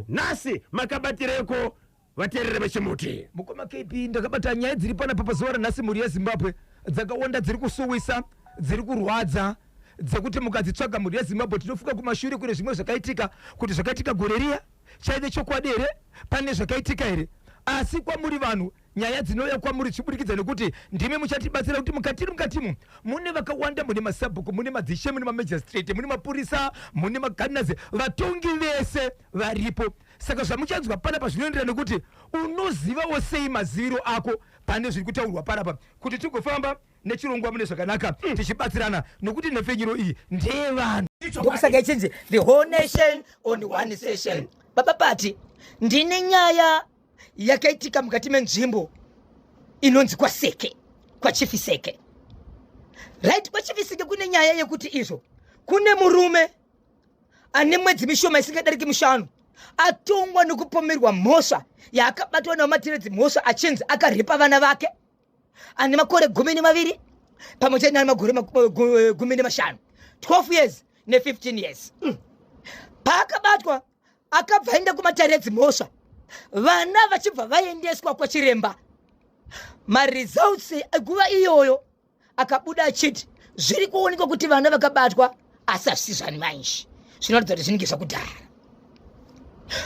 nasi makabatireko vateereri vechimuti. Mukoma KP ndakabata nyaya dziri pana papazuva ranhasi mhuri yeZimbabwe dzakawanda dziri kusuwisa, dziri kurwadza, dzekuti mukadzitsvaga mhuri yeZimbabwe tinofuka kumashure kune zvimwe zvakaitika, kuti zvakaitika gore riya chaive chokwadi here, pane zvakaitika here. Asi kwamuri vanhu nyaya dzinouya kwamuri zvichibudikidza nekuti ndimi muchatibatsira kuti mukatimu mune vakawanda, mune masabhuku, mune madzishe, mune mamajistrate, mune mapurisa, mune magadhinazi, vatongi vese varipo. Saka zvamuchanzwa panapa zvinoenderana nekuti unozivawo sei maziviro ako pane zviri kutaurwa panapa, kuti tigofamba nechirongwa mune zvakanaka tichibatsirana, nokuti nhefenyuro iyi ndeyevanhu. Ndokusaka ichinzi the whole nation on one session. Baba Pati, ndine nyaya yakaitika mukati menzvimbo inonzi kwaSeke, kwaChief Seke. Right, kwaChief Seke kune nyaya yekuti izvo kune murume ane mwedzi mishoma isingadariki 5 atongwa nekupomerwa mhosva yaakabatwa namatiredzi mhosva achinzi akaripa vana vake ane makore 12 pamwe chete namakore 15, 12 years ne 15 years. Paakabatwa akabva aenda kumataredzi mhosva, vana vachibva vaendeswa kwachiremba. Maresults guva iyoyo akabuda achiti zviri kuonekwa kuti vana vakabatwa asasizvani manji, zvinoratidza kuti zvinenge zvakudhara.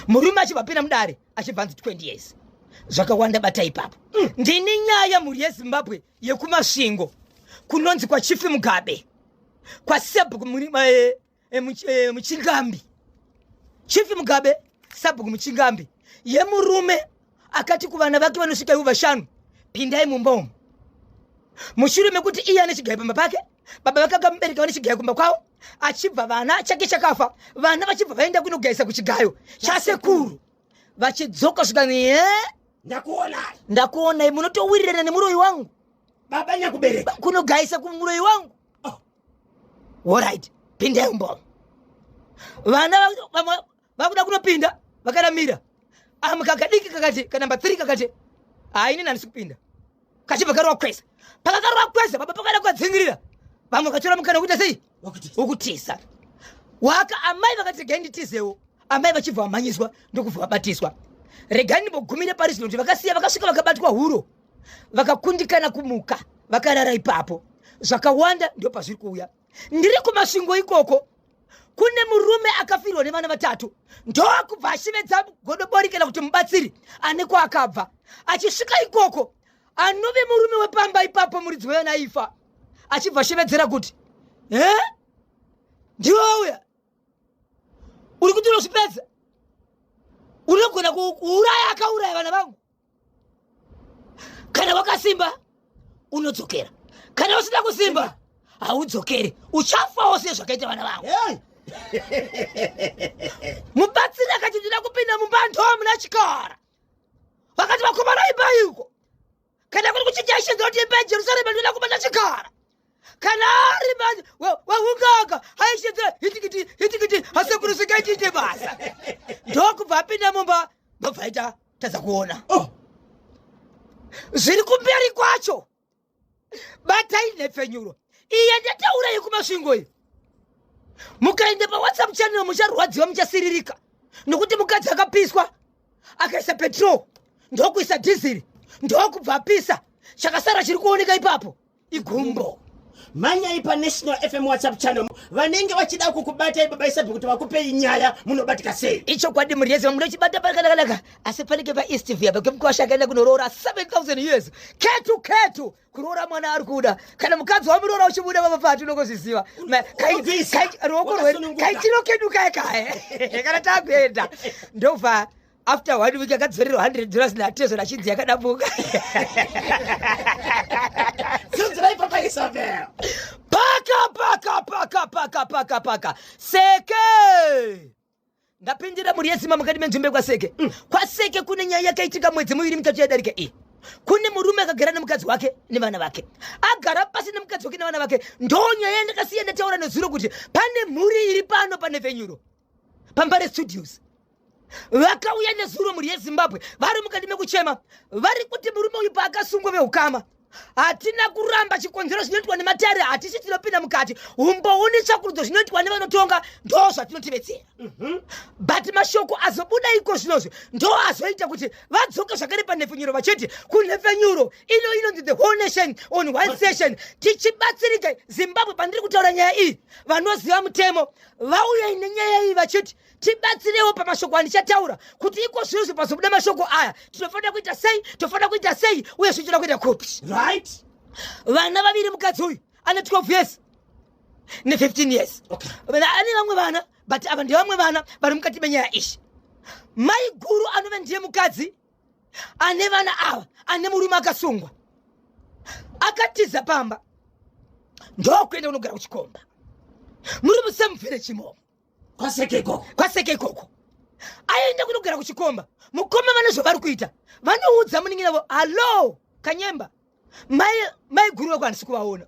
Murume achibva pina mudare achibva anzi 20 years. Zvakawanda bata ipapo. Ndine nyaya mhuri yeZimbabwe yekumasvingo kunonzi kwaChief Mugabe, kwaSabhuku Muchingambi. Chief Mugabe Sabhuku Muchingambi yemurume akati kuvana vake vanosvika 5 pindai mumba umu. Mushure mekuti iye ane chigayo pamba pake, baba vake akamubereka vane chigayo kumba kwavo, achibva vana chake chakafa, vana vachibva vaenda kunogayisa kuchigayo chasekuru, vachidzoka zvikani ndakuona munotowirirana nemuroyi wangu Baba nyakubereka kunogayisa kumuroyi wangu. Alright, pindai mumba umu. Vana vakuda kunopinda vakaramira, kakadiki kakati kanamba 3 kakati ini handisi kupinda, kachibva karova kwesa. Pakakarova kwesa baba pakada kwadzingirira, vamwe katora mukana wekuita sei wokutiza waka. Amai vakati regai nditizewo, amai vachibva vamhanyiswa ndokubva vabatiswa. Regai ndimbogumire pari zvino kuti vakasiya vakasvika vakabatwa huro, vakakundikana kumuka, vakarara ipapo. Zvakawanda ndio pazviri kuuya. Ndiri kumasvingo ikoko kune murume akafirwa nevana 3, ndokubva achivedza godobori kana kuti mubatsiri ane kwaakabva. Achisvika ikoko anove murume wepamba ipapo muridzi wena ifa, achibva achivedzera kuti ndiwe uya uri kuti unozvipedza, unogona kuuraya akauraya vana vangu. Kana wakasimba unodzokera, kana usina kusimba haudzokeri, uchafawo sezvakaita vana vangu. Mubatsiri akati ndina kupinda mumba muna chikara, vakati vakomana ipaiko, kana kuti kuchichashidza kuti imba yeJerusarema ndina kubata chikara, kana ari wahungaga haishidza hitikiti hasekuru sikaitite basa. Ndokubva apinda mumba ndobva aita tadza kuona zviri kumberi kwacho. Batai nhefenyuro iye ndataura yekumasvingo iyi. Mukaenda paWhatsApp channel mucharwadziwa, muchasiririka, nokuti mukadzi akapiswa akaisa petrol ndokuisa diesel ndokubva apisa. Chakasara chiri kuoneka ipapo igumbo. Manya ipa National FM WhatsApp channel vanenge vachida kukubata baba Isabhuku kuti vakupe nyaya munobatika sei. Icho kwadi muri yezi munochibata pakanaka, asi panenge pa East Via bakemkwasha kaenda kunorora 7000 years ketu kurora mwana ari kuda. Kana mukadzi wamurora uchibuda baba Pati unokozviziva kaitirokeduka ekae kana takuenda ndobva after 1 week akadzorerwa $100 natezo rachinzi yakadabuka. Paka Seke ndapindira muri yezima mukati menzvimbo kwaSeke. KwaSeke kune nyaya yakaitika mwedzi 2-3 yadarika iyi. Kune murume akagara nemukadzi wake nevana vake, agara pasi nemukadzi wake nevana vake. Ndonyaya yandakasiya ndataura nezuro kuti pane mhuri iri pano paNhefenyuro paMbare Studios. Vakauya nezuro muri yeZimbabwe vari mukati mekuchema, vari kuti murume uyu paakasungwa vehukama hatina kuramba chikonzero zvinoitwa nematare, hatisi tinopinda mukati. Umbooni tsvakurudzo zvinoitwa nevanotonga, ndo zvatinotibetsera. But mashoko azobuda iko zvinozvo ndo azoita kuti vadzoke zvakare panhepfenyuro vachiti kunhepfenyuro inonzi the whole nation on one session. Tichibatsirike Zimbabwe pandiri kutaura nyaya iyi, vanoziva mutemo vauya nenyaya iyi vachiti tibatsirewo pamashoko andichataura kuti iko zvinozvo pazobuda mashoko aya tinofanira kuita sei, tofanira kuita sei, uye zvichida kuita kupi. Right? Vana vaviri mukadzi uyu ane 12 years ne15 years. Okay. Ane vamwe vana, but ava ndevamwe vana vari mukati menyaya ishi. Mai guru anove ndiye mukadzi ane vana ava, ane murume akasungwa, akatiza pamba ndokuenda kunogara kuchikomba, muri musemufere chimomo kwaseke ikoko. Aenda kunogara kuchikomba, mukoma vane zvavari kuita, vanoudza muningi navo, halo Kanyemba, mai guru wako handisi kuvaona,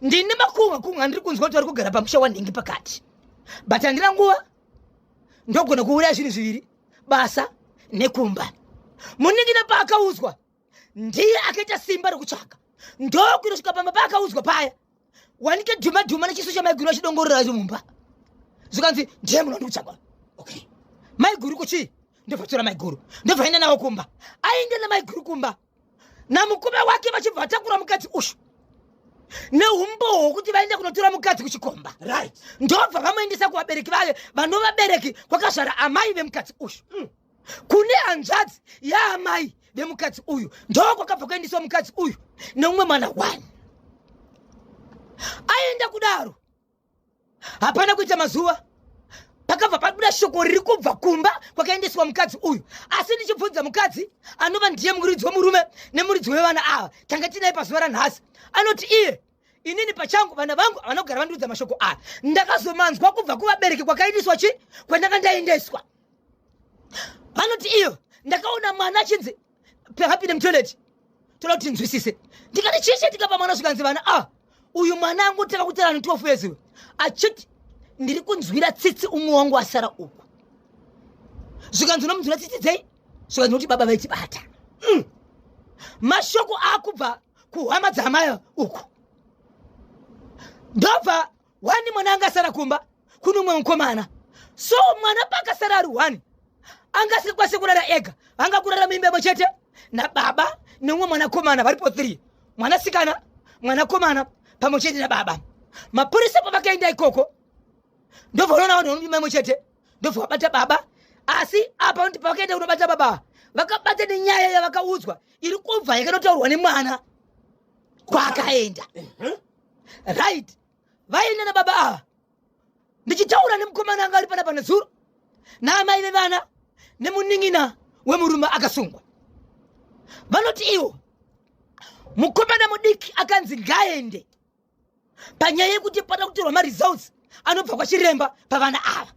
ndine makunga ndiri kunzwa kuti vari kugara pamusha wanhengi pakati, but handina nguva, ndogona kuuraya zvinhu zviviri, basa nekumba. Muningina paakaudzwa ndiye akaita simba rekutsvaka, ndokunosvika pamba paakaudzwa paya wanike dhuma nechiso chamai guru achidongorora mumba, zvikanzi ndiye munhu wandikutsvaka. Okay. Mai guru kuchii? Ndobvatora mai guru ndobvaenda nawo kumba. Aende namai guru kumba namukome wake vachibva vatakura mukadzi ushu neumbo hwokuti vaende kunotora mukadzi kuchikomba. Right. Ndobva vamuendesa kuvabereki vake, vanovabereki kwakazvara amai vemukadzi ushu. Kune hanzvadzi yaamai vemukadzi uyu ndokwakabva kuendeswa mukadzi uyu neumwe mwana 1. Aenda kudaro, hapana kuita mazuva pakabva pabuda shoko riri kubva kumba kwakaendeswa mukadzi uyu. Asi ndichibvunza mukadzi anova ndiye muridzi wemurume nemuridzi wevana ava tanga tinaye pazuva ranhasi, anoti iye inini pachangu vana vangu vanogara vandiudza mashoko aya ndakazomanzwa kubva kuvabereki kwakaendeswa chi kwandanga ndaendeswa. Vanoti iyo ndakaona mwana achinzi hapinde mutoileti, toda kuti nzwisise. Ndikati chii chatikapa mwana zvikanzi vana uyu mwana angu takakutera 12 years uyu achiti ndiri kunzwira tsitsi umwe wangu asara uku. Zvikanzi unomunzwira tsitsi dzei? Zvikanzi kuti baba vaitibata. Mashoko akubva kuhama dzamai uku. Ndobva 1 mwana anga asara kumba kuno umwe mukomana. So mwana pakasara ari 1 angasikwanise kurara ega, anga kurara muimba imwe chete nababa neumwe mwana komana varipo 3, mwana sikana mwana komana pamwe chete nababa. Mapurisa pavakaenda ikoko ndobva unoona vanhu vanomuimba imwe chete ndobva vabata baba. Asi apa ndi pavakaenda kunobata baba vakabata nenyaya yavakaudzwa iri kubva yakanotaurwa nemwana kwakaenda. Right. Vaenda nababa ava ndichitaura nemukomana anga ari panapa nezuro naamai vevana nemuning'ina wemurume akasungwa. Vanoti iwo mukomana mudiki akanzi ngaende panyaya yekuti pada kutorwa maresults anobva kwachiremba pavana ava.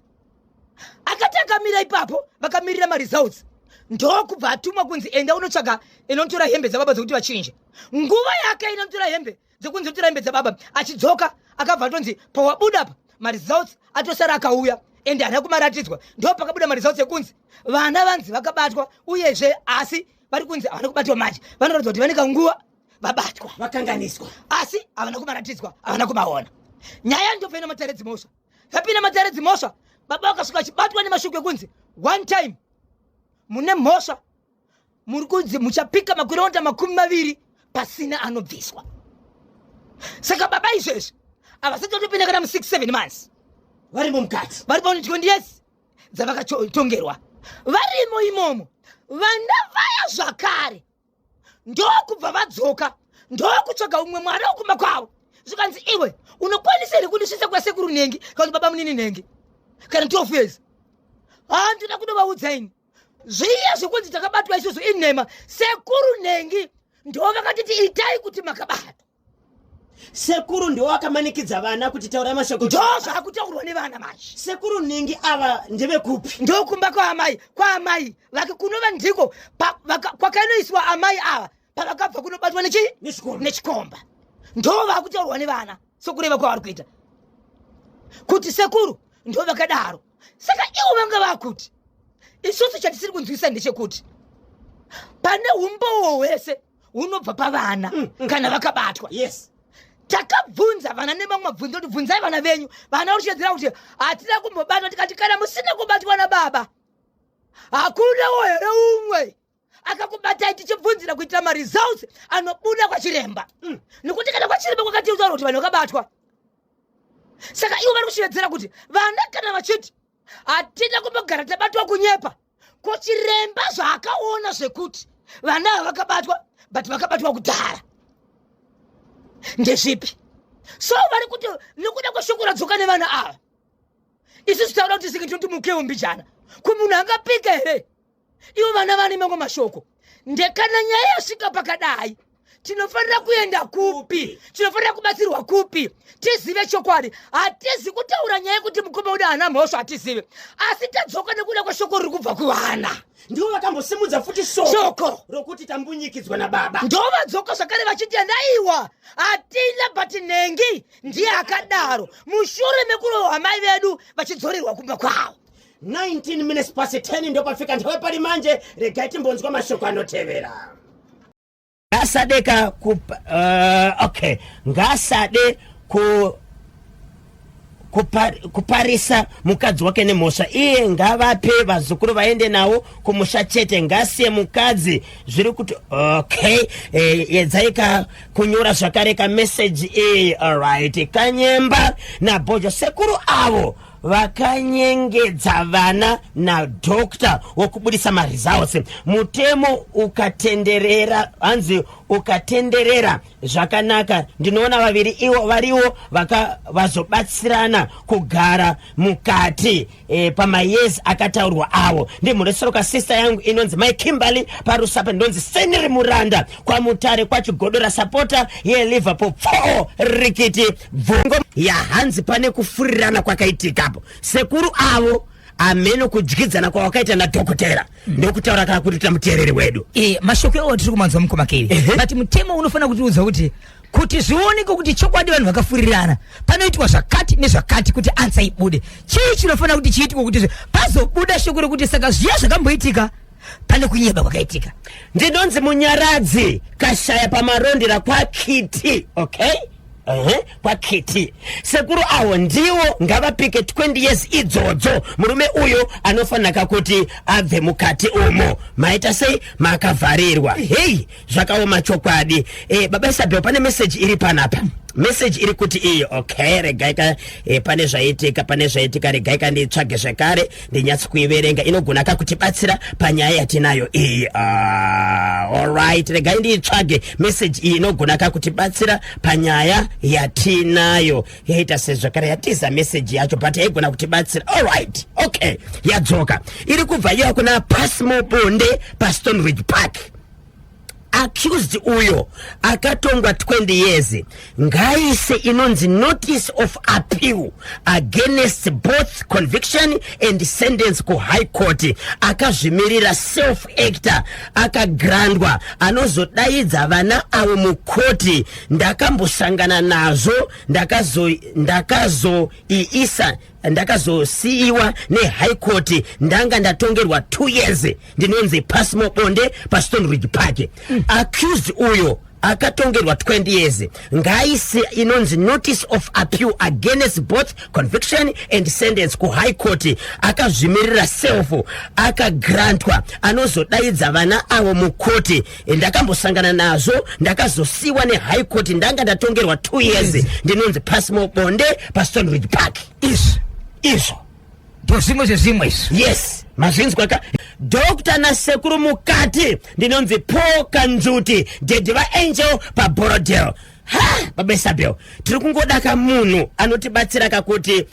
Akati akamira ipapo vakamirira maresults ndokubva atumwa kunzi enda unotsvaga inotora hembe dzababa dzokuti vachinje. Nguva yake inotora hembe dzokunzi otora hembe dzababa, achidzoka akabva atonzi pawabuda apa maresults atosara akauya ende haana kumaratidzwa. Ndo pakabuda maresults ekunzi vana vanzi vakabatwa uyezve asi vari kunzi havana kubatwa manje, vanoratidza kuti vaneka nguva vabatwa vakanganiswa, asi havana kumaratidzwa, havana kumaona. Nyaya ndopena mataredzi mosva, yapina mataredzi mosva baba vakasvika achibatwa nemashoko ekunzi 1 time mune mhosva muri kunzi muchapika makironda 20 pasina anobviswa. Saka baba izvezvi havasati vatopinda kana mu6-7 months varimo mukati, varipo 20 years dzavakatongerwa varimo imomo. Vana vaya zvakare ndokubva vadzoka ndokutsvaga umwe mwana wokumba kwavo. Zvikanzi iwe unokwanisa here kundisvisa kwasekuru nhengi kana baba munini nhengi kana 12 years? Handina kunovaudzaini zviya zvekunzi takabatwa isusu inhema sekuru nhengi ndo vakatiti itai kuti makabatwa. sekuru ndiwo akamanikidza vana kuti taura mashoko Ndo zvakutaurwa nevana manje. sekuru nhingi ava ndevekupi? Ndokumba kwaamai vake kunova ndiko kwakainoiswa amai ava pavakabva kunobatwa nechikomba. Ndo vakutaurwa nevana sokureva kwavari kuita kuti sekuru ndo vakadaro. Saka ivo vanga vakuti isusu chatisiri kunzwisa ndechekuti pane umbowo hwese unobva pavana kana vakabatwa. Yes. Takabvunza vana nemamwe mabvunzo kuti bvunzai vana venyu. Vana varuchedzera kuti hatina kumbobatwa, tikati kana musina kubatwa nababa hakuna here umwe akakubatai tichibvunzira kuitira maresults anobuda kwachiremba. Nekuti kana kwachiremba kwakati utaura kuti vanhu vakabatwa. Saka ivo vari kushevedzera kuti vana kana vachiti hatina kumbogara tabatwa kunyepa, kuchiremba zvaakaona zvekuti vana havakabatwa but vakabatwa kudhara ndezvipi. So vari kuti nekuda kweshoko radzoka nevana ava isusu taura kuti sike tinoti mukewo mbijana kumunhu angapika here. Ivo vana vane mango mashoko ndekana nyaya yasvika pakadai tinofanira kuenda kupi, tinofanira kubatsirwa kupi, tizive chokwadi. Hatizi kutaura nyaya yekuti mukoma uda hana mhosva, hatizive, asi tadzoka nekuda kweshoko riri kubva kuvana. Ndivo vakambosimudza futi shoko rokuti tambunyikidzwa nababa. Ndovadzoka zvakare vachiti andaiwa hatina but nengi ndiye akadaro mushure mekurohwa mai vedu vachidzorerwa kumba kwavo. 19 minutes past 10 ndo pafika nthawi pali manje. Regai timbonzwa mashoko anotevera. Ngasadeka okay, ngasade kuparisa mukadzi wake nemhosva. Iye ngavape vazukuru vaende nawo kumusha chete, ngasiye mukadzi. Zviri kuti okay, yedzaika kunyora zvakare ka message iyi. Alright, Kanyemba naBojo sekuru avo vakanyengedza vana na doctor wokubudisa maresults. Mutemo ukatenderera, hanzi ukatenderera zvakanaka. Ndinoona vaviri ivo variwo vazobatsirana kugara mukati pamayezi akataurwa avo. Ndimhuresoroka sister yangu inonzi Mai Kimberly Parusapa, ndonzi Seniri Muranda kwa Mutare kwa Chigodora supporter ye Liverpool 4 Rikiti Vungo ya hanzi pane kufurirana kwakaitikapo. Sekuru avo ameno kudyidzana kwawakaita nadhokotera ndokutaura kana kuti tamuteereri wedu. Mashoko ewo tiri kumanzwa mukomakeri. But mutemo unofanira kutiudza kuti zvioneke kuti chokwadi vanhu vakafurirana panoitwa zvakati nezvakati kuti ansa ibude. Chii chinofanira kuti chiitwe kuti pazobuda shoko rekuti saka zviya zvakamboitika pane kunyeba kwakaitika. Ndinonzi Munyaradzi kashaya pamarondera kwa Kiti. Okay, kwa Kiti sekuru awo ndiwo ngavapike 20 years idzodzo. Murume uyo anofanira kuti abve mukati umo. Maita sei makavharirwa. Hey, zvakaoma chokwadi. Baba Isabel pane message iri panapa. Message iri kuti iyi okay, regaika pane zvaitika regaika nditsvage zvakare ndinyatsi kuiverenga. Inogona kakutibatsira panyaya yatinayo iyi. Alright, regai nditsvage message iyi inogona kakutibatsira panyaya yatinayo. Yaita sezvakare yatiza message yacho but yaigona kutibatsira. Alright, okay, yadzoka. Iri kubva iyo kuna Pasmo Bonde paStone Ridge Park. Accused uyo akatongwa 20 years ngaise inonzi notice of appeal against both conviction and sentence ku high court. Akazvimirira self actor akagrandwa anozodaidza vana avo mukoti. Ndakambosangana nazo ndakazosiiwa neHigh Court ndanga ndatongerwa 2 years. Ndinonzi Pasmo Bonde paStone Ridge Park. Accused uyo akatongerwa 20 years ngaisi inonzi notice of appeal against both conviction and sentence ku high court. Akazvimirira self akagrantwa anozodaidza vana avo mukoti. Ndakambosangana nazo ndakazosiiwa neHigh Court ndanga ndatongerwa 2 years. Ndinonzi Pasmo Bonde paStone Ridge Park. Izvo ndozvimwe zvezvimwe izvo. Yes, mazvinzwa ka Dr. nasekuru mukati. Ndinonzi Paul Kanjuti Dediva Angel paBorodale. Baba Isabel tiri kungodaka munhu anotibatsira kakuti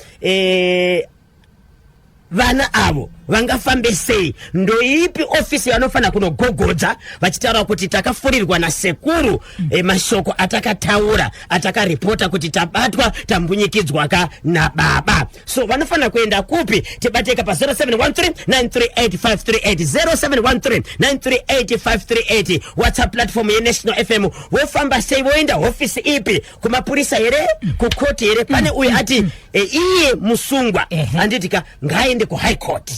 vana avo vangafambe sei. Ndoipi ofisi vanofana kunogogodza vachitaura kuti takafurirwa nasekuru mashoko atakataura atakaripota kuti tabatwa tambunyikidzwa nababa. So vanofana kuenda kupi? Tibateka pa 0713-938-538 0713-938-538 WhatsApp platform ye National FM. Wofamba sei voenda ofisi ipi? Kumapurisa here, kukoti here. Pane uyu ati iye musungwa anditika ngaende ku High Court.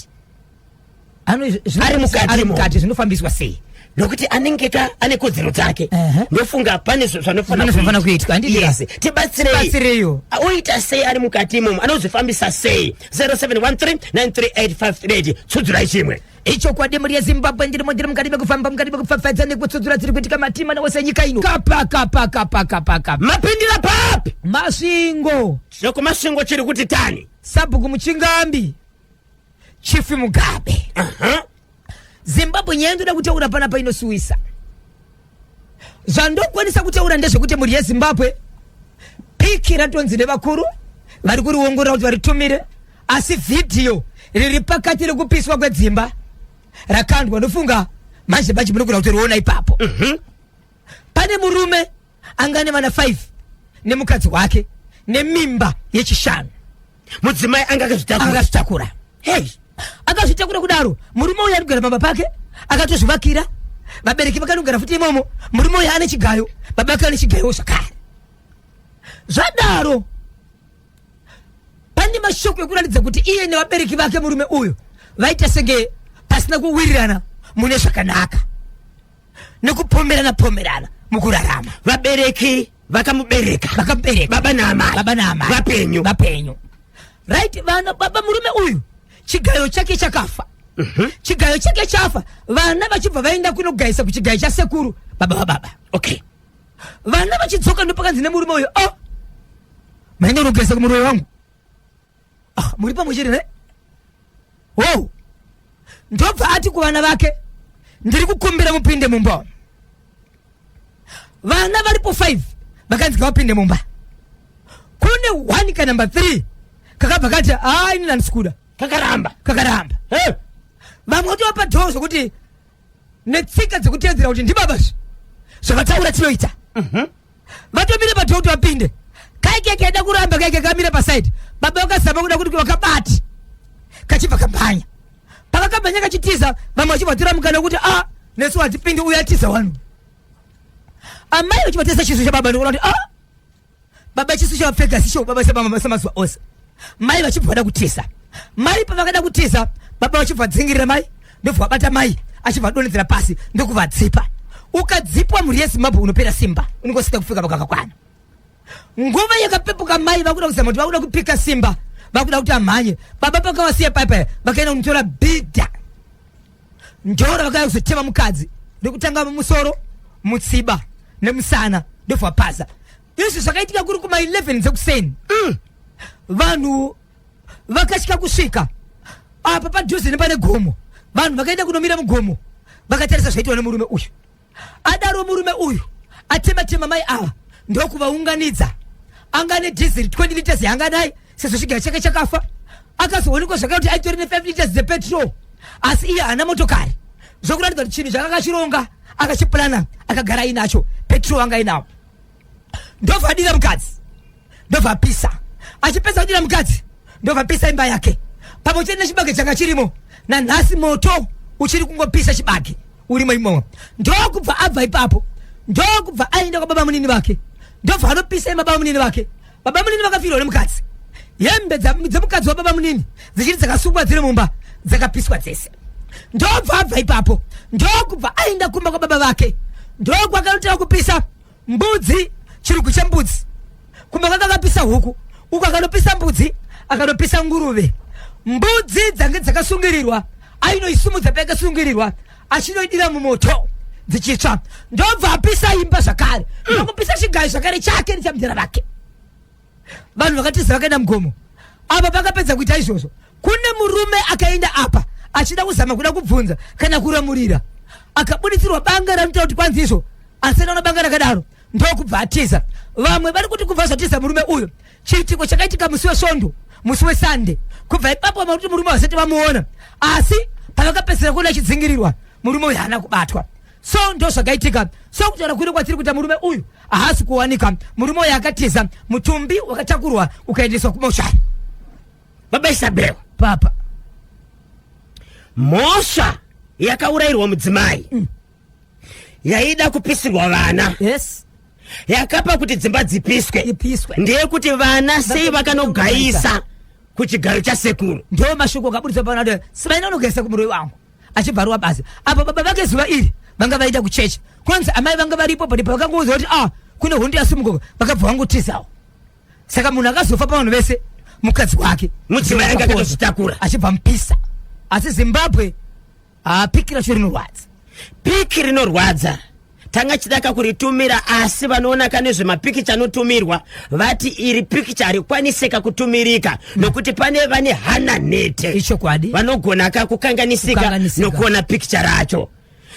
ari mukati zvinofambiswa sei nokuti anengeka ane kodzero dzake ndofunga pane zvinofana kuitwa yes tibatsireiyo oita sei ari mukati imomo anozvifambisa sei 0713938538 tsudzirai chimwe icho kwadi muri yeZimbabwe ndiri mukati mekufamba mukati mekufafadza nekutsudzura dziri kuitika matima nawose nyika ino kapa mapindira papi masvingo choko masvingo chiri kuti tani Sabhuku Muchingambi Chifi Mugabe Zimbabwe nyendoda kutaura panapa inosuwisa zvandokwanisa kutaura ndezvekuti muri yeZimbabwe piki ratonzi nevakuru vari kuriongorora kuti varitumire asi vhidhiyo riri pakati rekupiswa kwedzimba rakandwa ndofunga manje bachi munogona kuti riona ipapo pane murume angane vana 5 nemukadzi wake nemimba yechishanu mudzimai angazvitakura akazvitakura kudaro murume uyu anogara baba pake akatozvivakira vabereki vakanogara futi imomo murume uyu ane chigayo baba ake ane chigayo zvakare zvadaro pane mashoko ekuratidza kuti iye nevabereki vake murume uyu vaita senge pasina kuwirirana mune zvakanaka nekupomerana mukurarama vabereki vakamubereka baba naamai vapenyu right vana baba murume uyu chigayo chake chakafa chigayo chake chafa vana vachibva vaenda kunogayisa kuchigayo chasekuru baba okay vana vachidzoka ndopakanzi nemurume uyu maenda unogayisa kumurume wangu muri pamwe chiri ne ndobva ati kuvana vake ndiri kukumbira mupinde mumba vana varipo 5 vakanzi vapinde mumba kune 1 ka number 3 kakabva kati ini ndandisikuda kakaramba vamwe kuti vapa dhoo zvokuti netsika dzekutedzera kuti ndibabazvi zvavataura tinoita vatomire padhoo kuti vapinde kaikeke ada kuramba kaike kamire pasaidi baba vakazama kuda kuti vakabati kachibva kamhanya pavakabhanya kachitiza vamwe vachibvatora mukana wekuti nesu hatipindi uyu atiza wanu amai vachivatesa chiso chababa ndikuona kuti baba chiso chavapfeka sicho baba samazuva ose mai vachibva vada kutiza mai pavakada kutiza baba vachibva dzingirira mai ndobva vabata mai achibva donedzera pasi ndokuvadzipa ukadzipwa muri yeZimbabwe unopera simba unongosita kufika pakakakwana nguva yakapepuka mai vakuda kuzama kuti vakuda kupika simba vakuda kuti amhanye baba pakavasiya paipai vakaenda kunotora bhidha njora vakauya kuzotema mukadzi ndokutanga mumusoro mutsiba nemusana ndobva vapaza izvi zvakaitika kuri kuma 11 dzekuseni vanhu vakasvika kusvika apa padhuze nepane gomo vanhu vakaenda kunomira mugomo vakatarisa zvaitwa nemurume uyu adaro murume uyu atema mai ava ndokuvaunganidza angane diesel 20 liters yangadai sezvo chigayo chake chakafa akazoonekwa zvakare kuti aitori ne 5 liters dzepetrol asi iye haana motokari zvokuratidza kuti chinhu zvakakachironga akachiplana akagara inacho petrol anga inawo ndobva adira mukadzi ndobva apisa achipedza kudira mukadzi ndobva apisa imba yake pamwe chete nechibage changa chirimo nanhasi moto uchiri kungopisa chibage urimo imomo ndokubva abva ipapo ndokubva aenda kwa baba munini vake ndobva anopisa imba baba munini vake baba munini vakafirwa nemukadzi hembe dzemukadzi wa baba munini dzichiri dzakasungwa dziri mumba dzakapiswa dzese ndobva abva ipapo ndokubva aenda kumba kwa baba vake ndokwakanotera kupisa mbudzi chirugu chembudzi kumba kakakapisa huku uku akanopisa mbudzi akanopisa nguruve mbudzi dzange dzakasungirirwa ainoisumudza paikasungirirwa achinoidira mumoto dzichitsva ndobva apisa imba zvakare ndokupisa chigayo zvakare chake nechamuzera vake vanhu vakatiza vakaenda mugomo apa pakapedza kuita izvozvo kune murume akaenda apa achida kuzama kuda kubvunza kana kuramurira akabuditsirwa banga ranoita kuti kwanzi izvo asi naona banga rakadaro ndokubva atiza vamwe vari kuti kubva zvatiza murume uyu chiitiko chakaitika musi wesvondo musi wesande kubva ipapo vamwe kuti murume vasati vamuona asi pavakapedzera kuona achidzingirirwa murume uyu haana kubatwa so ndo zvakaitika so kutaura kuri kwatiri kuita murume uyu haasi kuwanika murume uyu akatiza mutumbi wakatakurwa ukaendeswa kumoshari baba Isabel papa mhosva yakaurayirwa mudzimai yaida kupisirwa vana yes yakapa kuti dzimba dzipiswe ndeyekuti vana sei vakanogayisa kuchigayo chasekuru ndo mashoko akaburitsa pana kuti sivaina unogayisa kumuroyi wangu achibharwa basi apa baba vake zuva iri vanga vaita kuchecha kwanza amai vanga varipo padipo vakangoudza kuti kune hondo yasimuka vakabva vangotizawo saka munhu akazofa pavanhu vese mukadzi wake mudzimai anga akatozvitakura achibva mupisa asi Zimbabwe piki racho rinorwadza piki rinorwadza tanga chidaka kuritumira asi vanoona nezvemapikicha anotumirwa vati iri pikicha harikwanisika kutumirika nokuti pane vane hana nete ichokwadi vanogona kukanganisika nokuona pikicha racho.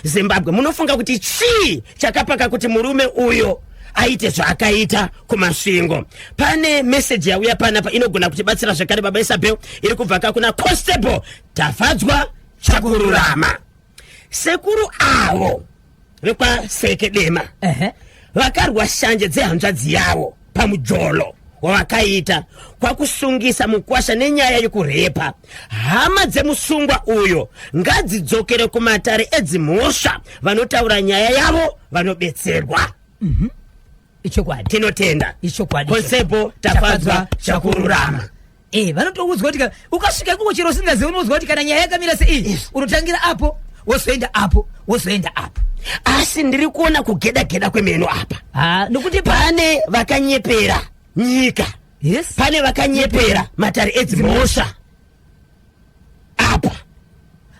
Zimbabwe munofunga kuti chii chakapaka kuti murume uyo aite zvaakaita kumasvingo? Pane message yauya panapa inogona kutibatsira zvakare baba Isabel, iri kubva kuna Constable Tafadzwa Chakururama. Sekuru avo vekwa Seke Dema vakarwa shanje dzehanzvadzi yavo pamujolo wavakaita kwakusungisa mukwasha nenyaya yokurepa. Hama dzemusungwa uyo ngadzidzokere kumatare edzimhosva vanotaura nyaya yavo vanobetserwa. Ichokwadi tinotenda ichokwadi Constable Tafadzwa Chakururama. Vanotoudzwa kuti ukasvika ikuko chero usingazivi unoudzwa kuti kana nyaya yakamira sei unotangira apo wozoenda apo wozoenda apo. Asi ndiri kuona kugeda kwemeno apa nokuti pane vakanyepera nyika. Yes. Pane vakanyepera matare edzimhosva apa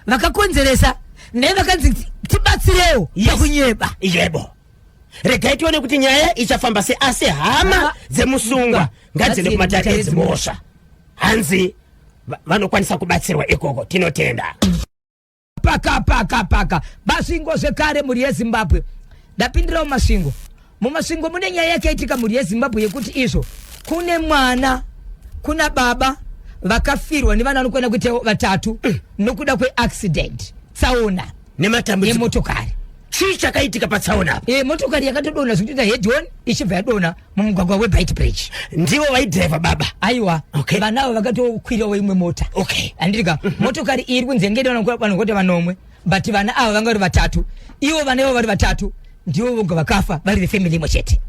vakakonzeresa nevakanzi tibatsirewo pakunyeba. Yebo, regai tione kuti nyaya ichafamba sei, asi hama dzemusungwa ngadziende kumatare edzimhosva. Hanzi vanokwanisa kubatsirwa ikoko. Tinotenda. Paka basvingo zvekare muri yeZimbabwe ndapindirawo masvingo. Mumasvingo mune nyaya yakaitika muri yeZimbabwe yekuti izvo kune mwana kuna baba vakafirwa nevana vanokwana kuita vatatu nokuda kweaccident tsaona nematambudziko emotokari. chii chakaitika patsaona apa? Motokari yakatodonha zvinoita head on ichibva yadonha mumugwagwa weBite Bridge. Ndivo vaidhiraivha baba? Aiwa. Okay. Vanavo vakatokwirawo imwe mota. Okay. Andika motokari iri kunze ngedona vanhu kuti vanomwe but vana ava vanga vari vatatu. Ivo vana ivo vari vatatu ndivo voga vakafa vari vefamily imwe chete.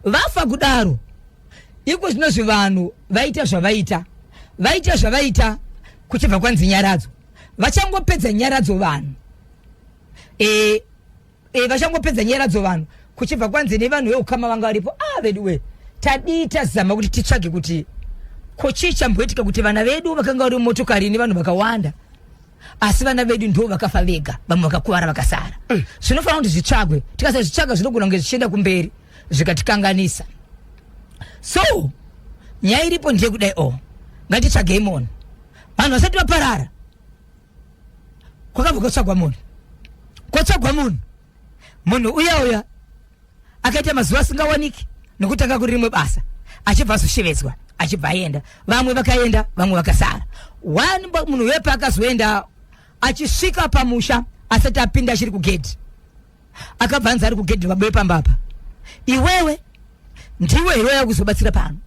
Vafa kudaro iko zvinozvi vanhu vaita zvavaita kuchibva kwanzi nyaradzo vachangopedza nyaradzo vanhu vachangopedza nyaradzo vanhu kuchibva kwanzi nevanhu veukama vanga varipo veduwe tadii tazama kuti titsvage kuti kochii chamboitika kuti vana vedu vakanga vari motokari nevanhu vakawanda asi vana vedu ndo vakafa vega vamwe vakakuvara vakasara. Zvinofanira kuti zvitsvagwe, tikasazvitsvaga zvinogona kunge zvichienda kumberi zvikatikanganisa. So nyaya iripo ndeyekudai ngatitsvagei munhu vanhu vasati vaparara. Kwakabva kwatsvagwa munhu uya akaita mazuva asingawaniki nokuti anga kuri rimwe basa achibva azoshevedzwa achibva aenda. Vamwe vakaenda vamwe vakasara. Munhu wepa akazoenda achisvika pamusha asati apinda achiri kugedhi akabva anzi ari kugedhi vaboye pambapa. Iwewe ndiwe hero yakuzobatsira pano.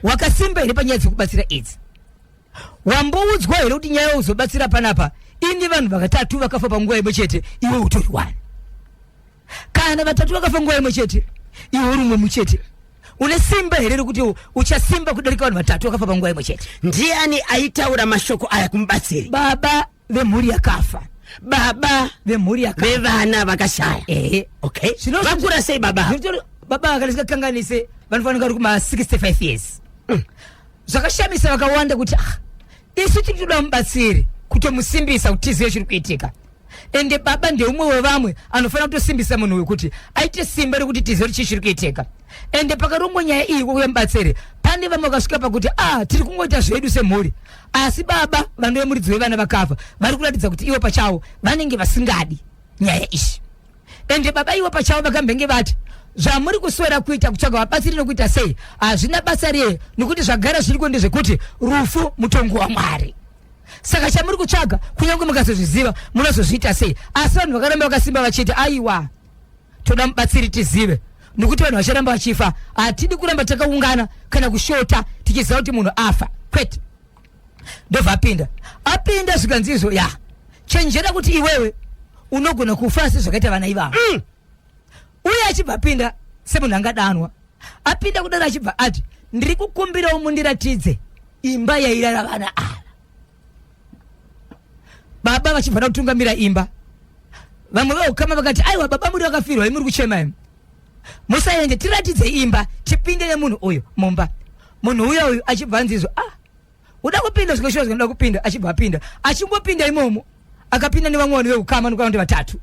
Wakasimba here panyaya dzekubatsira idzi. Wamboudzwa here kuti nyaya yauzobatsira panapa ini vanhu vakatatu vakafa panguva imwe chete iwe utori wani. Kana vatatu vakafa nguva imwe chete iwe uri umwe muchete. Une simba here rekuti uchasimba kudarika vanhu vatatu vakafa panguva imwe chete? Ndiani aitaura mashoko aya kumubatsiri? Baba vemhuri yakafa. Baba vemhuri yakafa. Vevana vakashaya. Okay. Vakura sei baba? Baba vakasikanganise vanofanira vari kuma 65 years. Zvakashamisa vakawanda kuti isu tinoda mubatsiri kutomusimbisa kuti tizive chiri kuitika. Ende baba ndeumwe wevamwe anofanira kutosimbisa munhu wekuti aite simba rekuti tizive chii chiri kuitika. Ende pakarongwa nyaya iyi kwemubatsiri pane vamwe vakasvika pakuti tiri kungoita zvedu semhuri asi baba vanhu vemuridzo wevana vakafa vari kuratidza kuti ivo pachavo vanenge vasingadi nyaya ishi. Ende baba ivo pachavo vakambenge vati zvamuri kuswera kuita kutsvaga vabatsiri nokuita sei hazvina basa riye nokuti zvagara zviriko ndezvekuti rufu mutongo waMwari. Saka chamuri kutsvaga kunyange mukazozviziva munozozviita sei asi vanhu vakaramba vakasimba vachiti aiwa toda mubatsiri tizive nokuti vanhu vacharamba vachifa hatidi kuramba takaungana kana kushota tichiziva kuti munhu afa kwete. Ndobva apinda zvikanzizo chenjera kuti iwewe unogona kufa sezvakaita vana ivavo. Uye achibva apinda semunhu angadanwa apinda kudaro achibva ati ndiri kukumbirawo mundiratidze imba yairara vana ava. baba vachibva kutungamira imba vamwe vaukama vakati aiwa baba muri vakafirwa imuri kuchema imi musaende tiratidze imba tipinde nemunhu uyu mumba munhu uyu achibva anzizwa uda kupinda zvikoshowa zvinoda kupinda achibva apinda achingopinda imomo akapinda nevamwe vanhu veukama nokaundi vatatu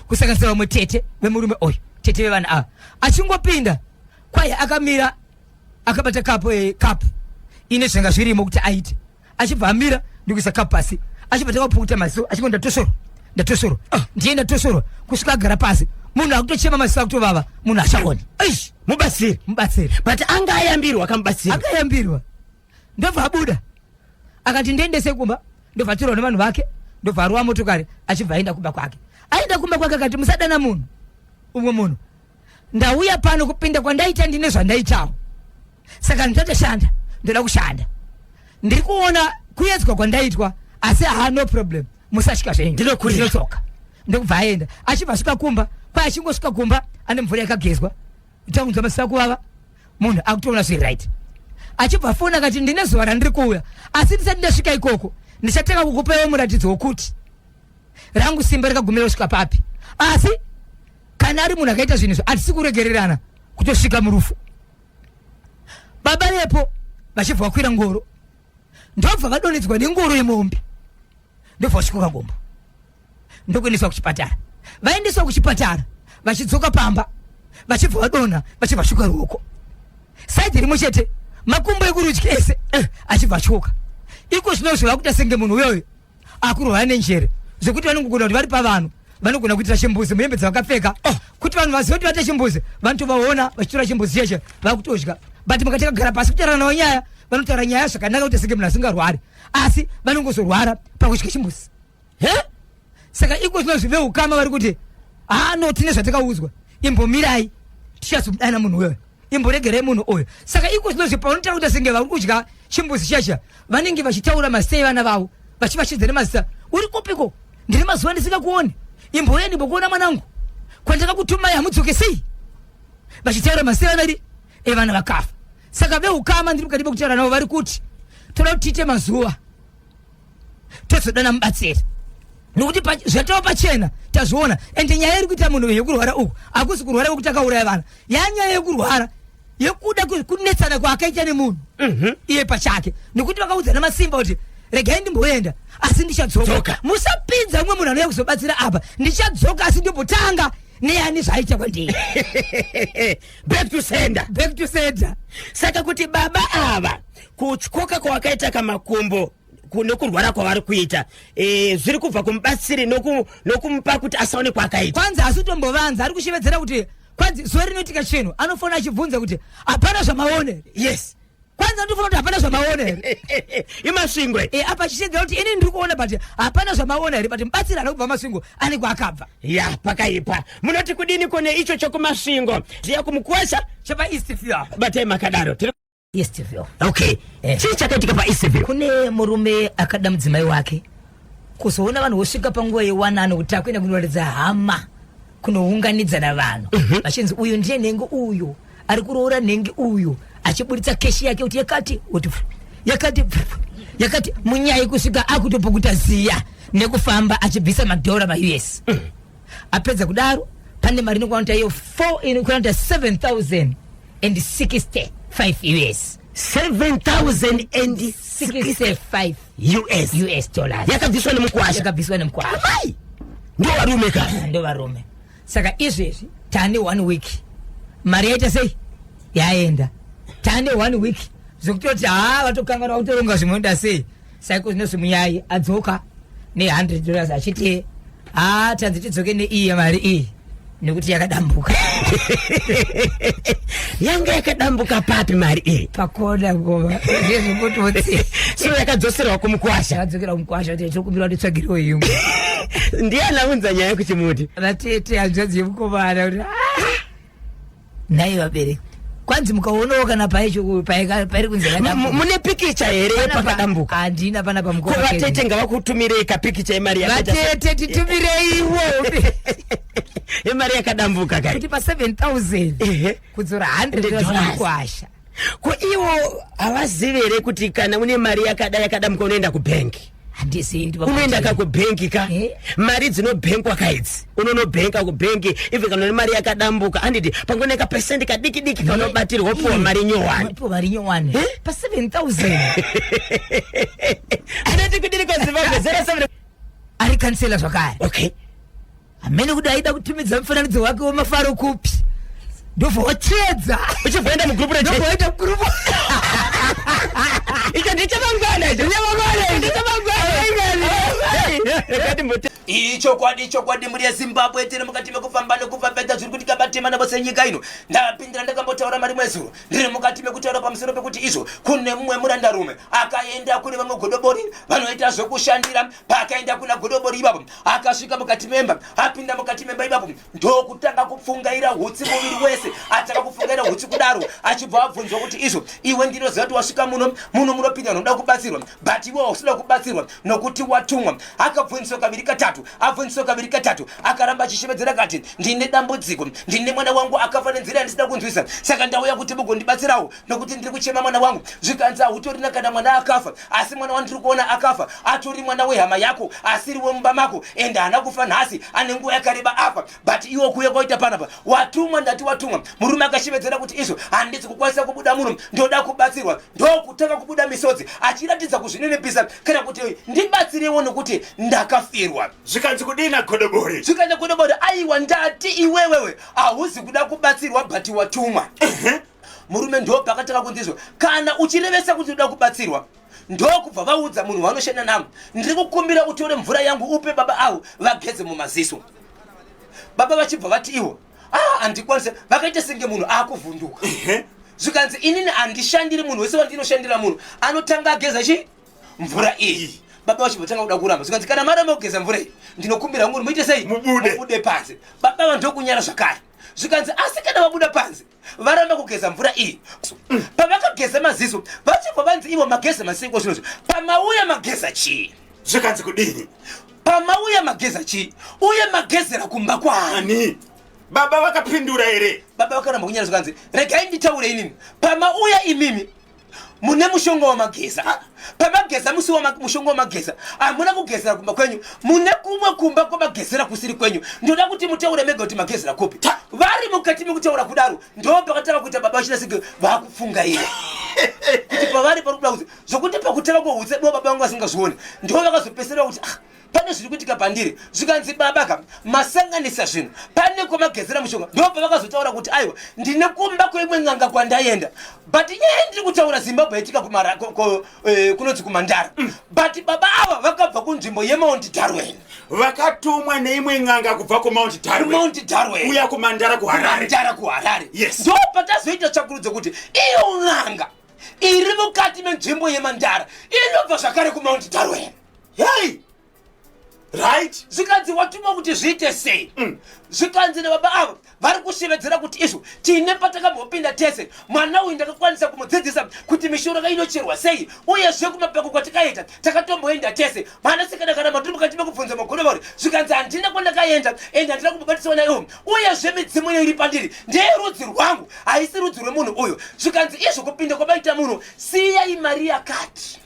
kusanganisa vamwe tete vemurume uyu tete vevana ava achingopinda kwaye akamira akabata kapu ine zvenga zvirimo kuti aite achibva amira ndikuisa kapu pasi achibva takapukuta maziso achibva ndatosoro ndienda tosoro kusvika agara pasi munhu akutochema maziso akutovava munhu achaoni mubatsiri but anga ayambirwa akamubatsira akayambirwa ndobva abuda akati ndiendese kumba ndobva atorwa nevanhu vake ndobva aruwa motokari achibva aenda kumba kwake akati musadana munhu umwe munhu ndauya pano kupinda kwandaita ndine zvandaitawo saka ndinotoshanda ndoda kushanda ndiri kuona kuedzwa kwandaitwa asi no problem musashika zvenyu ndinotsoka ndokubva aenda achibva asvika kumba kwaye achingosvika kumba ane mvura yakagezwa taunzwa masisa kuvava munhu akutoona zviri right achibva fona akati ndine zuva randiri kuuya asi ndisati ndasvika ikoko ndichatanga kukupewo muratidzo wokuti rangu simba rikagumira kusvika papi asi kana ari munhu akaita zvinhu izvo hatisi kuregererana kutosvika murufu baba nepo vachibva vakwira ngoro ndobva vadonhedzwa nengoro yemombe ndobva vasvikoka gomba ndokuendeswa kuchipatara vaendeswa kuchipatara vachidzoka pamba vachibva vadonha vachibva vasvika ruoko saidhi rimwe chete makumbo ekurudyi ese achibva atyoka iko zvinozviva kuti asenge munhu uyoyo akurohwa nenjere zvokuti vanongogona kuti vari pavanhu vanogona kuitira chimbuzi muhembe dzavakapfeka kuti vanhu vazive kuti vate chimbuzi vanotovaona vachitora chimbuzi cheche vakutodya but mukatakagara pasi kutaura navo nyaya vanotaura nyaya zvakanaka kuti asenge munhu asingarwari asi vanongozorwara pakudya chimbuzi saka iko zvinozvive ukama vari kuti tine zvatakaudzwa imbomirai tichazomudana munhu uyoyo imboregerei munhu uyo saka iko zvinozvi panotaura kuti asenge vari kudya chimbuzi cheche vanenge vachitaura mazita evana vavo vachivashidza nemazita uri kopiko ndiri mazuva ndisingakuoni imboyeni mbokuona mwanangu kwandakakutumai hamudzoke sei vachitaura mazita evana vakafa saka veukama ndiri mukati mekutaura navo vari kuti toda kuti tiite mazuva tozodana mubatsiri nokuti zvatava pachena tazviona ende nyaya iri kuita munhu yekurwara uku hakusi kurwara kwekuti akauraya vana yanyaya yekurwara yekuda kunetsana kwaakaita nemunhu iye pachake nekuti vakaudza namasimba kuti regai ndimboenda asi ndichadzoka musapinza umwe munhu anouya kuzobatsira apa ndichadzoka asi ndimbotanga neyani zvaaita kwandiri back to center saka kuti baba ava kutyoka kwavakaita kamakumbo nokurwara kwavari kuita zviri kubva kumubatsiri nokumupa kuti asaone kwaakaita kwanza asi utombovanza ari kushevedzera kuti kwanzi zuva rinoitika chinhu anofanira achibvunza kuti hapana zvamaonere yes kwanza ndofana kuti hapana zvamaonere imasvingwe apa chichedzera kuti ini ndiri kuona but hapana zvamaonere but mubatsiri ari kubva masvingo ane kwaakabva ya pakaipa munoti kudini kone icho chokumasvingo ziya kumukwasha chepaeastview batai makadaro Eastview. Okay. Chii chakaitika pa Eastview? Kune murume akada mudzimai wake. Kuzoona vanhu vosvika panguva yewanano kuti akuenda kunoratidza hama kunounganidza navanhu. Vachinzi uyu ndiye nhengo uyu ari kuroora nhengo uyu achiburitsa keshi yake kuti yakati munyaya kusvika akutopukuta ziya nekufamba achibvisa madhora ma-US. Apedza kudaro pane mari inokwana iyo 7,065 US 7,065 US dollars yakabviswa nemukwasha Hai! Ndo varume saka izvezvi tane 1 week mari yaita sei yaenda tane 1 week zvokutoti vatokanganwa kutoronga zvimoenda sei saiko zvinozvi munyai adzoka ne$100 achiti tanzi tidzoke neiye mari iyi nekuti yakadambuka yanga yakadambuka papi mari iyi pakona ngoma ndezvokutotsi so yakadzoserwa kumukwasha yakadzokera kumukwasha kuti tikumbira kuti tsvagiriwo imwe ndiani aunza nyaya kuchimuti vatete hanzvadzi yemukomana kuti nai vabereki kwanzi mukaonawo kana pairi kunzi mune pikicha here pakadambuka handina pana pamukoma vatete ngavakutumirei kapikicha yemari vatete titumireiwo yemari yakadambuka kuti pa 7,000 kudzora $100 kwasha ko iwo havazivere kuti kana une mari yakadambuka unoenda kubhengi handisi unoenda kakubhenki ka mari dzinobhenkwa kaidzi unonobhenka kubhenki ive kana mari yakadambuka anditi pangoneka percent kadiki diki kanobatirwa powa mari nyowani pa 7000 anati kudiri kwa Zimbabwe 07 ari kansela zvakare. Okay, amene kuti aida kutumidza mufananidzo wake wemafaro kupi ndobva wachedza uchibvoenda mugrupu ndovoita gurupu icho ndichamangwana chokwadi muri yeZimbabwe tiri mukati mekufamba nekufambedza zviri kuti kabatema navo senyika ino. Ndapindira ndakambotaura mari mwezuro ndiri mukati mekutaura pamusoro pekuti izvo kune mumwe murandarume akaenda kune vamwe godobori vanoita zvokushandira. Paakaenda kuna godobori ipapo akasvika mukati memba, apinda mukati memba ipapo ndokutanga kupfungaira hutsi muviri wese. Atanga kupfungaira hutsi kudaro achibva abvunzwa kuti izvo iwe ndinoziva kuti wasvika muno munopinda noda kubatsirwa but iwe usida kubatsirwa nokuti watumwa. Akabvunzwa kaviri katatu, abvunzwa kaviri katatu, akaramba achishevedzera kati ndine dambudziko, ndine mwana wangu akafa nenzira yandisida kunzwisa, saka ndauya kuti mugondibatsirawo nokuti ndiri kuchema mwana wangu. Zvikanzi hutorina kana mwana akafa, asi mwana wandiri kuona akafa atori mwana wehama yako asiri wemumba mako ende haana kufa nhasi, ane nguva yakareba afa. But iwo kuuya kwaita panapa watumwa, ndati watumwa. Murume akashevedzera kuti izvo handisi kukwanisa kubuda muno, ndoda kubatsirwa. Ndokutanga kubuda misodzi achiratidza kuzvinenepisa kana kuti ndibatsirewo nokuti ndakafirwa. Zvikanzi kudina godobori? Zvikanzi godobori, aiwa ndati iwewewe hauzi kuda kubatsirwa but watumwa. Murume ndopakataka kunzizwa kana uchirevesa kuti uda kubatsirwa ndokubva vaudza munhu wanoshanda namo, ndiri kukumbira utore mvura yangu upe baba avo vageze mumaziso. Baba vachibva vati iwo handikwanisa, vakaita senge munhu akuvhunduka. Zvikanzi inini handishandiri munhu wese wandinoshandira munhu anotanga ageza chi mvura iyi. Baba vachibva kuda kuramba. Zvikanzi kana maramba kugeza mvura iyi ndinokumbira munhu muite sei, mubude panze. Baba vandokunyara zvakare. Zvikanzi asi kana vabuda panze varamba kugeza mvura iyi, pavakageza maziso vachibva vanzi ivo mageza masiko zvinozvo pamauya mageza chii? Zvikanzi kudini? Pamauya mageza chii? Uye magezera kumba kwani? Baba vakapindura here? Baba vakaramba kunyara. Zvikanzi regai nditaure inini, pamauya imimi mune mushonga wamageza. Pamageza musi mushonga wamageza hamuna kugezera kumba kwenyu, mune kumwe kumba kwamagezera kusiri kwenyu. Ndoda kuti mutaure mega kuti magezera kupi. Vari mukati mekutaura kudaro ndopakatanga kuita baba vachinasike vakufungaira kuti pavari pari kuda kuti zvokuti pakutanga kwohutse do baba vangu vasingazvioni ndovakazopesera kuti pane zviri kuitika pandiri. Zvikanzi baba ka masanganisa zvinhu pane kwamagezera mushonga ndopavakazotaura kuti aiwa ndine kumba kweimwe n'anga kwandaenda but nyaya ndiri kutaura Zimbabwe yaitika kunonzi kumandara but baba ava vakabva kunzvimbo yeMount Darwin, vakatumwa neimwe n'anga kubva kuMount Darwin uya kumandara kuHarare. Yes. Ndopatazoita tsvakurudzo kuti iyo n'anga iri mukati menzvimbo yemandara inobva zvakare kuMount Darwin. Hey! Right? Zvikanzi watuma kuti zviite sei? Zvikanzi nababa ava vari kushevedzera kuti izvo tine patakambopinda tese mwana uyu ndakakwanisa kumudzidzisa kuti mishonga inocherwa sei, uyezve kumapako kwatikaita takatomboenda tese. Mwanasikana kana mandiri mukati mekubvunza magodobori. Zvikanzi handina kwandakaenda ende handina kumbobatiswa naiwo, uyezve midzimu iri pandiri ndeyerudzi rwangu haisi rudzi rwemunhu uyu. Zvikanzi izvo kupinda kwabaita munhu siyai mari yakati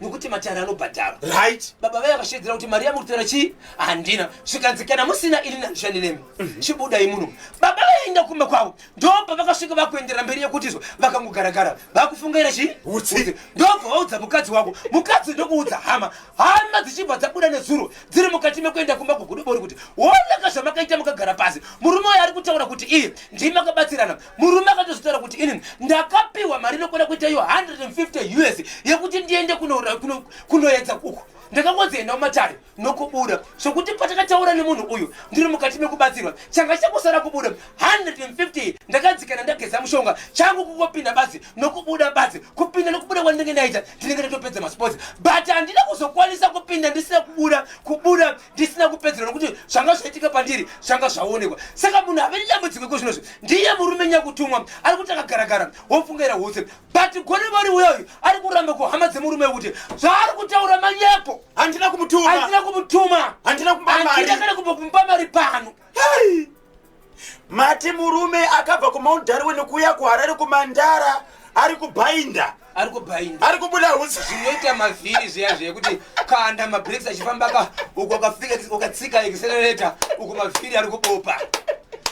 nokuti matara anobhadharwa. Right? Baba vaya vakashedzera kuti mari yamurutira chii handina. Zvikanzi kana musina ini handishandi nemi, chibudai muno. Baba vaenda kumba kwavo ndobva vakasvika vakuendera mberi yekuti izvo vakangogaragara vakufungaira chii utsi. Ndobva vaudza mukadzi wako, mukadzi ndokuudza hama dzichibva dzabuda nezuro dziri mukati mekuenda kumba kugodobori kuti onaka zvamakaita mukagara pasi. Murume uyo ari kutaura kuti iye ndimakabatsirana. Murume akatozotaura kuti ini ndakapiwa mari inokwana kuita iyo 150 US yekuti ndiende kunoedza kuku. Ndakangodzienda mumatare nokubuda zvokuti patakataura nemunhu uyu ndiri mukati mekubatsirwa changa changosara kubuda 150. Ndakadzikana ndageza mushonga changu kungopinda basi nokubuda basi, kupinda nokubuda kwandinenge ndaita ndinenge ndatopedza masports but handina kuzokwanisa kupinda ndisina kubuda ndisina kupedzera nokuti zvanga zvaitika pandiri zvanga zvaonekwa. Saka munhu haveni dambudziko kozvinozvo ndiye murume nyakutumwa ari kuti akagaragara wofungaira hutse but godobori uyoyo ari kuramba kuhama dzemurume kuti zvaari kutaura manyepo. Handina kumutuma. Handina kana kumbokumba mari pano. Hey! Mati murume akabva kuMount Darwin kuya kuHarare kumandara ari kubhainda ari kubuda usi zvinoita mavhiri zviya zvekuti kana mabreaks achifamba uko akafika ukatsika accelerator uko mavhiri ari kubopa.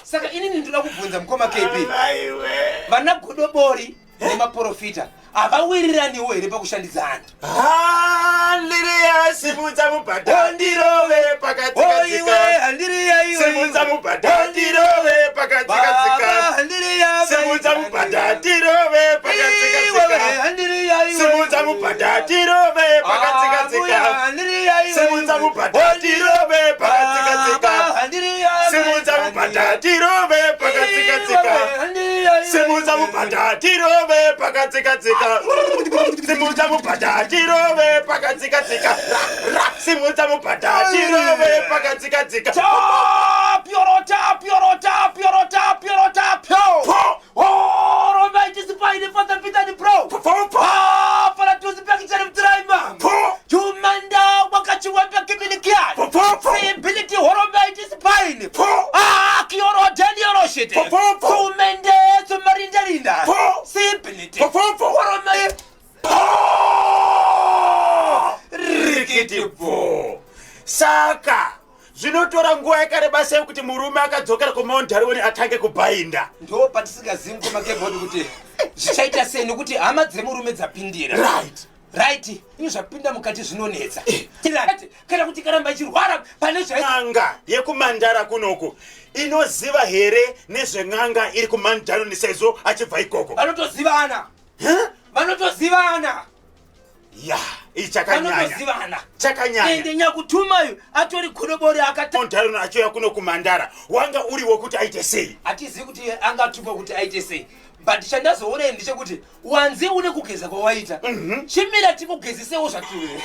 Saka inini ndoda kubvunza mukoma KB, vana godobori nemaprofita avawiriraniwo here pakushandidzana? Handiriya simudza mubhadha ndirove pakatsika-tsika. Simudza mubhadha ndirove pakatsika-tsika. Simudza mubhadha ndirove pakatsika-tsika. Simudza mubhadha ndirove pakatsika-tsika. Simudza mubhadha ndirove pakatsika-tsika. Simudza mubhadha ndirove pakatsika-tsika. Simudza mubhadha ndirove pakatsika-tsika. Simudza mubhadha ndirove pakatsika-tsika. Simudza mubhadha ndirove pakatsika-tsika. Piorota. Oh, Romantic Spine for the Pitani Pro. Para to the picture of Driver. Jumanda, Wakachi Waka Kiminikia. Ability Romantic Spine. Kioro Daniel Shit. Mende to Marindalinda. Simplicity. Rikitipo. Saka. Zvinotora nguva yakareba sei kuti murume akadzokera kuMount Harmony atange kubhainda. Ndo patisingazivi mukoma kebhodi kuti zvichaita sei nekuti hama dzemurume dzapindira. Right. Ini zvapinda mukati zvinonetsa. Kana kuti karamba ichirwara pane n'anga yekumandara kunoku inoziva here nezveng'anga iri kuMount Harmony sezvo achibva ikoko. Vanotozivana. Ya, ichakanyanya. Chakanyanya. Ende nyakutumayo atori kodobori akata. Mount Harmony achiuya kuno kumandara. Wanga uriwo kuti aite sei? Atizivi kuti angatuma kuti aite sei. But chandazoona ndechekuti wanzi une kugeza kwawaita. Chimira tikugezisewo zvatuwe.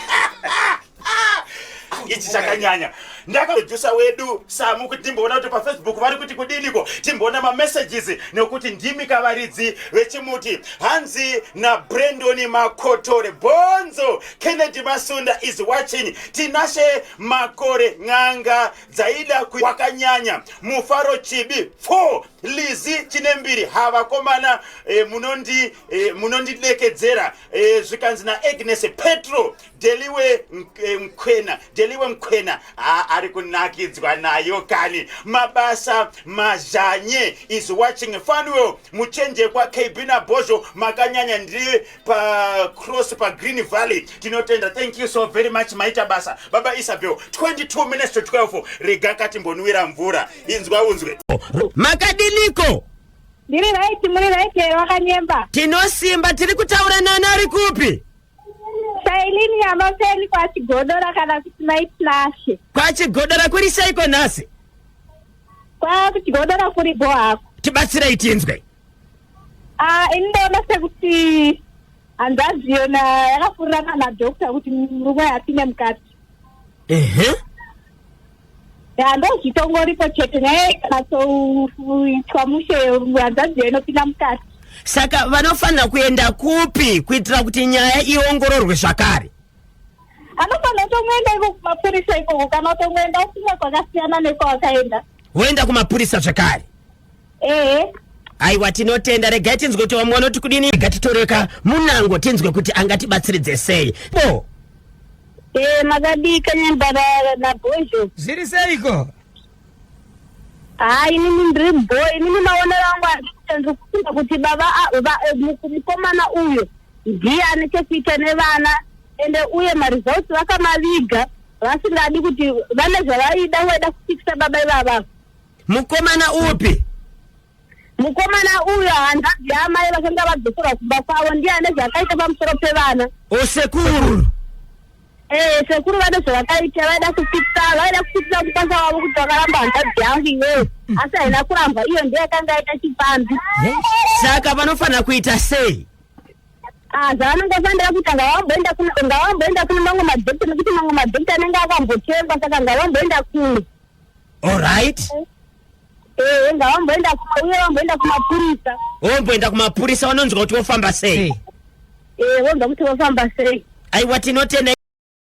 Ichi chakanyanya. Ndakajusa wedu Samu kuti timboona kuti paFacebook vari kuti kudiniko timboona mamessages nekuti ndimi kavaridzi vechimuti Hanzi na Brandon Makotore Bonzo Kennedy Masunda is watching Tinashe Makore ng'anga dzaida wakanyanya Mufaro Chibi 4 Lizi Chinembiri havakomana munondidekedzera zvikanzi na Agnes Petro Deliwe Mkwena ari kunakidzwa nayo kani mabasa mazhanye is watching Fanuel muchenje kwa KB na Bojo makanyanya ndiri pa cross pa Green Valley tinotenda. Thank you so very much maita basa Baba Isabel 22 minutes to 12 rigakati mbonwira mvura inzwa unzwe makadiniko ndiri right wakanyemba tinosimba tiri kutaura nani ari kupi? Sailini ya mapeni kwa chigodora kana kuti maitlashe. Kwa chigodora kuri saiko nasi? Kwa chigodora kuri bohako. Tibatsira itinzwe. Indoona sekuti andazi yona yakafurana na doctor kuti murume apinde mukati. Ndo chitongoripo chete naye kana soitwa mushe andazi inopinda mukati. Saka vanofanira kuenda kupi kuitira kuti nyaya iongororwe zvakare? Anofanira kutoenda iko kumapurisa ikoko kana kutoenda usina kwakasiyana nekwawakaenda. Woenda kumapurisa zvakare? Aiwa tinotenda. Regai tinzwe kuti vamwe vanoti kudini gatitoreka munango tinzwe kuti angatibatsiridze sei. Makadika nyembara na Bojo. Zviri seiko? Inini ndiri boy, inini maonero angu andiri kufunda kuti baba mukomana uyo ndiye ane chekuita nevana ende uye maresults vakamaviga vasingadi kuti vane zvavaida vaida kufikisa baba ivava. Mukomana upi? Mukomana uyo hanzvadzi yamai vakanga vadzokera kumba kwavo ndiye ane zvakaita pamusoro pevana. Sekuru? Sekuru vane zvavakaita vaida kufikisa mukasa wavo kuti vakaramba hanzvadzi yangu iwewe. Asi haina kuramba iyo ndiye akanga aita chipambi. Saka vanofanira kuita sei? Zvavanongofanira kuti ngavamboenda kune mamwe madhokita nekuti mamwe madhokita anenge akambotengwa saka ngavamboenda kune. Alright. Ngavamboenda uye vamboenda kumapurisa. Vomboenda kumapurisa vanonzwa kuti vofamba sei? Vonzwa kuti vofamba sei. Aiwa tinotenda.